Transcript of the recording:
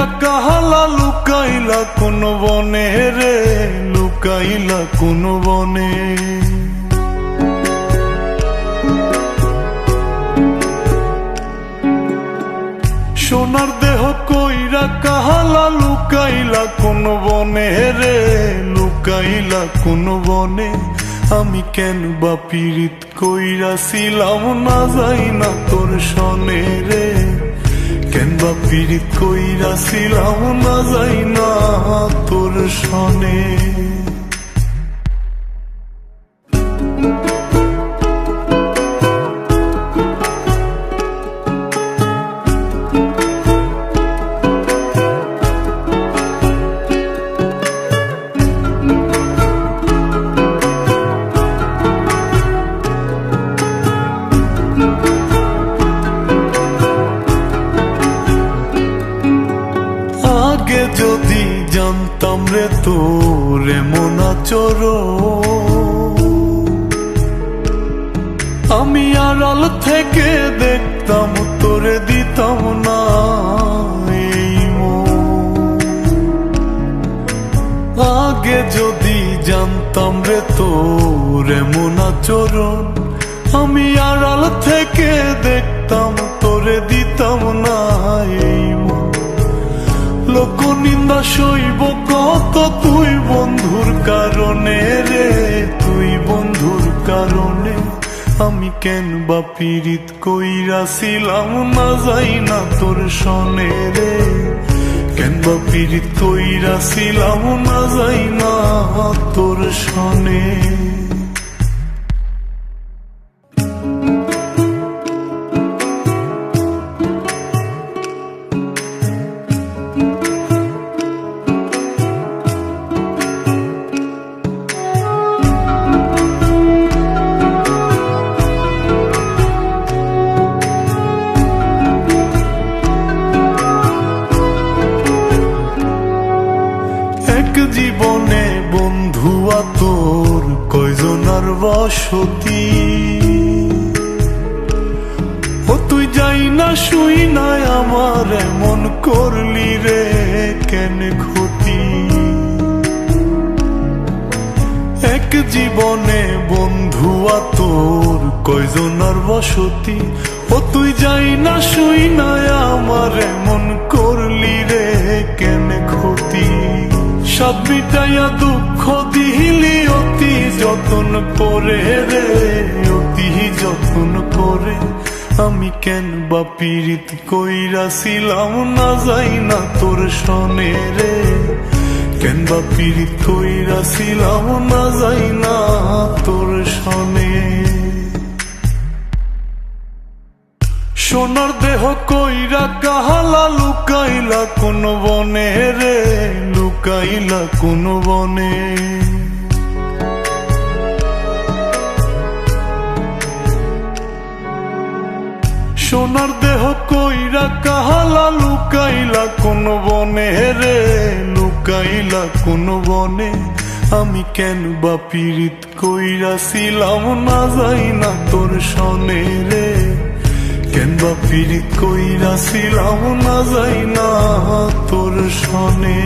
কইরা কাহালা লুকাইলা কোন বনে রে, লুকাইলা কোন বনে। সোনার দেহ কইরা কাহালা লুকাইলা কোন বনে রে, লুকাইলা কোন বনে। আমি কেন বা পীড়িত কইরাছিলাম না যাই না তোর সনে রে, কেন বা পীড়িত কইরাছিলাম না যাই না তোর সনে। আগে যদি জানতাম রে তোর এমন আচরণ, আমি আড়াল থেকে দেখতাম তোরে দিতাম না এই মন। আগে যদি জানতাম রে তোর এমন আচরণ, আমি আড়াল থেকে দেখতাম তোরে দিতাম না এই মন। লোক নিন্দা সইব কত তুই বন্ধুর কারণে রে, তুই বন্ধুর কারণে। আমি কেন বা পীড়িত কইরাছিলাম না যাই না তোর সনে রে, কেন বা পীড়িত কইরাছিলাম না যাই না তোর সনে। জীবনে বন্ধুয়া তোর কয়জনার বসতি, ও তুই যাই না শুই নাই আমার এমন করলি রে কেন ক্ষতি। এক জীবনে বন্ধুয়া তোর কয়জনার বসতি, ও তুই যাই না শুই নাই আমার এমন করলি রে কেন ক্ষতি। সব মিটাইয়া দুঃখ দিলি অতি যতন করে রে, অতি যতন করে। আমি কেন বা পীড়িত কইরাছিলাম না যাই না তোর সনে রে, কেন বা পীড়িত কইরাছিলাম না যাই না তোর সনে। সোনার দেহ কইরা কাহালা লুকাইলা কোন বনে রে, লুকাইলা কোন বনে। সোনার দেহ কইরা কাহালা লুকাইলা কোন বনে রে, লুকাইলা কোন বনে। আমি কেন বা পীড়িত কইরাছিলাম না যাই না তোর সনে রে, কেন বা পীড়িত কইরাছিলাম না যাই না তোর সনে।